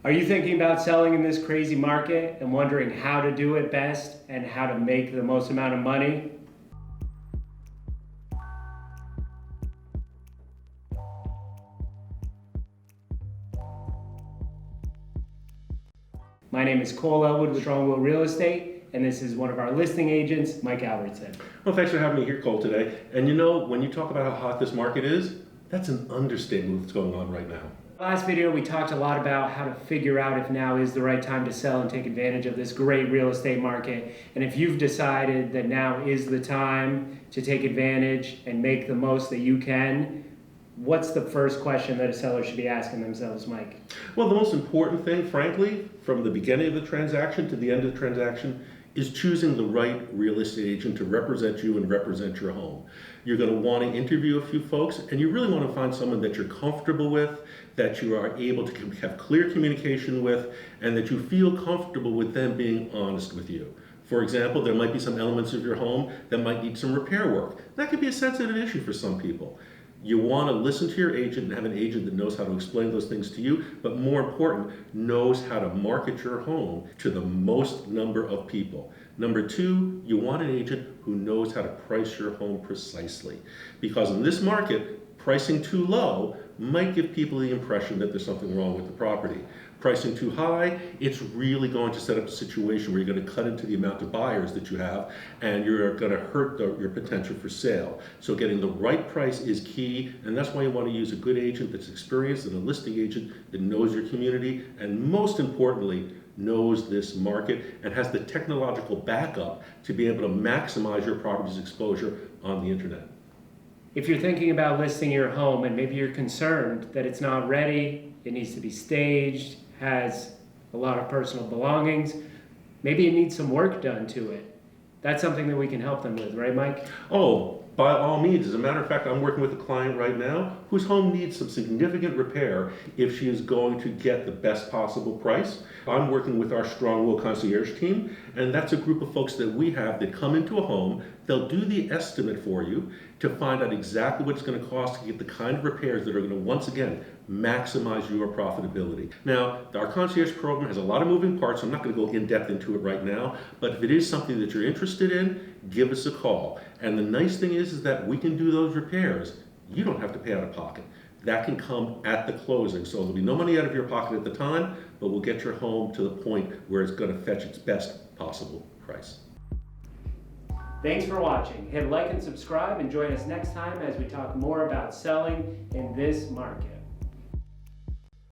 Are you thinking about selling in this crazy market and wondering how to do it best and how to make the most amount of money? My name is Cole Elwood with SWRE Real Estate, and this is one of our listing agents, Mike Albertson. Well, thanks for having me here, Cole, today. And you know, when you talk about how hot this market is, that's an understatement what's going on right now. Last video, we talked a lot about how to figure out if now is the right time to sell and take advantage of this great real estate market. And if you've decided that now is the time to take advantage and make the most that you can, what's the first question that a seller should be asking themselves, Mike? Well, the most important thing, frankly, from the beginning of the transaction to the end of the transaction, is choosing the right real estate agent to represent you and represent your home. You're going to want to interview a few folks, and you really want to find someone that you're comfortable with, that you are able to have clear communication with, and that you feel comfortable with them being honest with you. For example, there might be some elements of your home that might need some repair work. That could be a sensitive issue for some people. You want to listen to your agent and have an agent that knows how to explain those things to you, but more important, knows how to market your home to the most number of people. Number two, you want an agent who knows how to price your home precisely. Because in this market, pricing too low might give people the impression that there's something wrong with the property. Pricing too high, it's really going to set up a situation where you're going to cut into the amount of buyers that you have, and you're going to hurt your potential for sale. So getting the right price is key, and that's why you want to use a good agent that's experienced and a listing agent that knows your community, and most importantly, knows this market and has the technological backup to be able to maximize your property's exposure on the internet. If you're thinking about listing your home and maybe you're concerned that it's not ready, it needs to be staged, has a lot of personal belongings, maybe it needs some work done to it. That's something that we can help them with, right, Mike? Oh, by all means. As a matter of fact, I'm working with a client right now whose home needs some significant repair if she is going to get the best possible price. I'm working with our SWRE Concierge team, and that's a group of folks that we have that come into a home. They'll do the estimate for you to find out exactly what it's going to cost to get the kind of repairs that are going to, once again, maximize your profitability. Now, our concierge program has a lot of moving parts, so I'm not going to go in depth into it right now, but if it is something that you're interested in, give us a call. And the nice thing is that we can do those repairs. You don't have to pay out of pocket. That can come at the closing. So there'll be no money out of your pocket at the time, but we'll get your home to the point where it's going to fetch its best possible price. Thanks for watching. Hit like and subscribe and join us next time as we talk more about selling in this market.